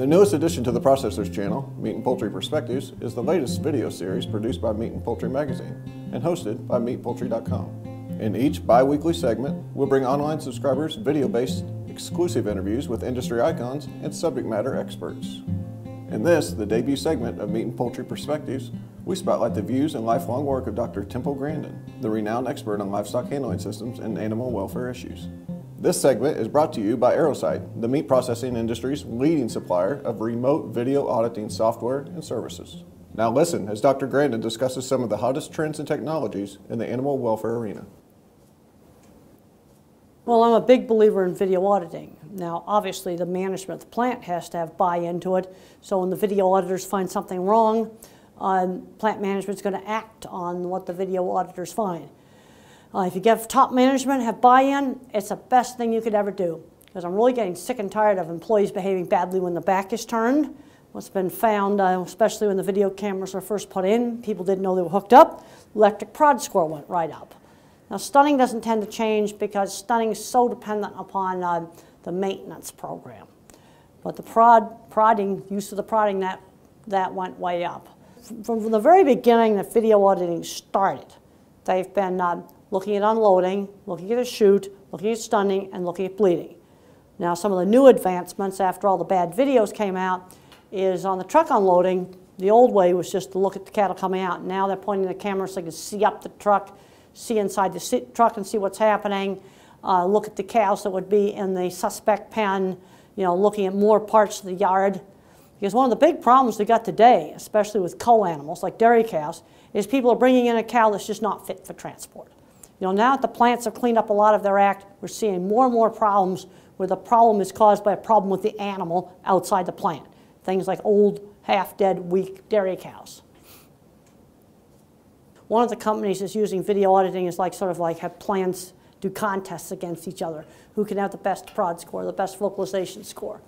The newest addition to the Processors channel, Meat & Poultry Perspectives, is the latest video series produced by Meat & Poultry magazine and hosted by MEAT+POULTRY.com. In each bi-weekly segment, we'll bring online subscribers video-based exclusive interviews with industry icons and subject matter experts. In this, the debut segment of Meat & Poultry Perspectives, we spotlight the views and lifelong work of Dr. Grandin, the renowned expert on livestock handling systems and animal welfare issues. This segment is brought to you by Arrowsight, the meat processing industry's leading supplier of remote video auditing software and services. Now listen as Dr. Grandin discusses some of the hottest trends and technologies in the animal welfare arena. Well, I'm a big believer in video auditing. Now, obviously, the management of the plant has to have buy-in to it, so when the video auditors find something wrong, plant management's going to act on what the video auditors find. If you get top management, have buy-in, it's the best thing you could ever do. Because I'm really getting sick and tired of employees behaving badly when the back is turned. What's been found, especially when the video cameras were first put in, people didn't know they were hooked up, electric prod score went right up. Now stunning doesn't tend to change because stunning is so dependent upon the maintenance program. But the prodding, use of the prodding, that went way up. From the very beginning that video auditing started, they've been looking at unloading, looking at a chute, looking at stunning, and looking at bleeding. Now some of the new advancements after all the bad videos came out is on the truck unloading. The old way was just to look at the cattle coming out. Now they're pointing the camera so they can see up the truck, see inside the truck and see what's happening, look at the cows that would be in the suspect pen, looking at more parts of the yard. Because one of the big problems we got today, especially with co-animals like dairy cows, is people are bringing in a cow that's just not fit for transport. Now that the plants have cleaned up a lot of their act, we're seeing more and more problems where the problem is caused by a problem with the animal outside the plant. Things like old, half-dead, weak dairy cows. One of the companies that's using video auditing is sort of have plants do contests against each other. Who can have the best prod score, the best vocalization score.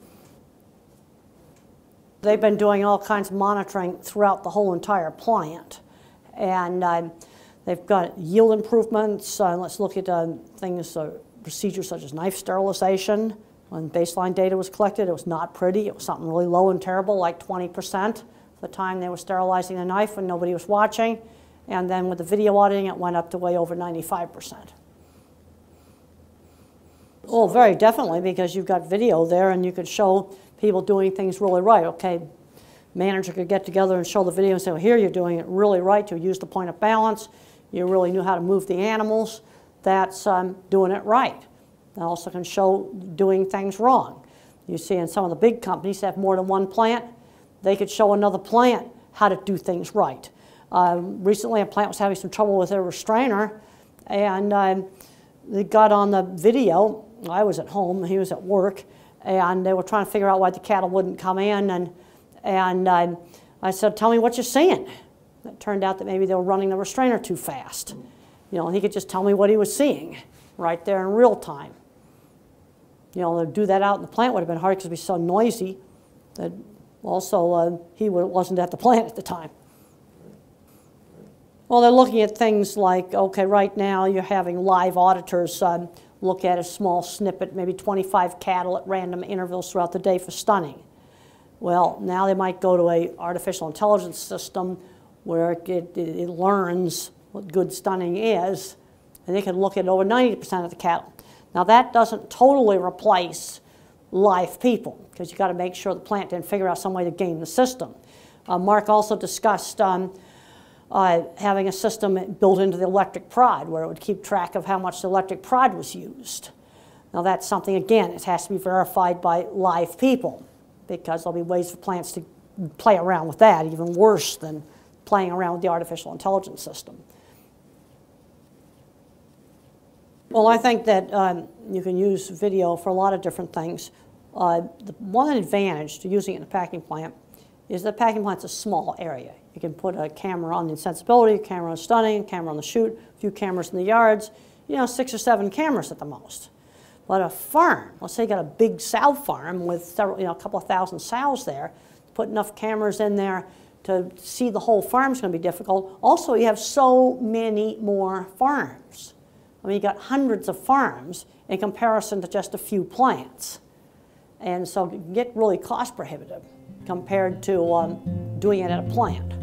They've been doing all kinds of monitoring throughout the whole entire plant. And they've got yield improvements. Let's look at things, procedures such as knife sterilization. When baseline data was collected, it was not pretty. It was something really low and terrible, like 20% the time they were sterilizing the knife when nobody was watching. And then with the video auditing, it went up to way over 95%. Well, very definitely, because you've got video there and you could show people doing things really right. Okay, manager could get together and show the video and say, well, here you're doing it really right. You used the point of balance. You really knew how to move the animals. That's doing it right. They also can show doing things wrong. You see in some of the big companies that have more than one plant, they could show another plant how to do things right. Recently, a plant was having some trouble with their restrainer, and they got on the video. I was at home, he was at work, and they were trying to figure out why the cattle wouldn't come in, and I said, tell me what you're seeing. It turned out that maybe they were running the restrainer too fast. And he could just tell me what he was seeing right there in real time. To do that out in the plant would have been hard because it was so noisy that also he wasn't at the plant at the time. Well, they're looking at things like, okay, right now you're having live auditors look at a small snippet, maybe 25 cattle at random intervals throughout the day for stunning. Well, now they might go to an artificial intelligence system where it learns what good stunning is, and they can look at over 90% of the cattle. Now that doesn't totally replace live people, because you've got to make sure the plant didn't figure out some way to game the system. Mark also discussed having a system built into the electric prod where it would keep track of how much the electric prod was used. Now that's something, again, it has to be verified by live people, because there'll be ways for plants to play around with that, even worse than playing around with the artificial intelligence system. Well, I think that you can use video for a lot of different things. The one advantage to using it in a packing plant is the packing plant's a small area. You can put a camera on the insensibility, a camera on stunning, a camera on the chute, a few cameras in the yards, 6 or 7 cameras at the most. But a farm, let's say you got a big sow farm with several, a couple of thousand sows there, put enough cameras in there to see the whole farm is going to be difficult. Also, you have so many more farms. I mean, you got hundreds of farms in comparison to just a few plants. And so it can get really cost prohibitive compared to doing it at a plant.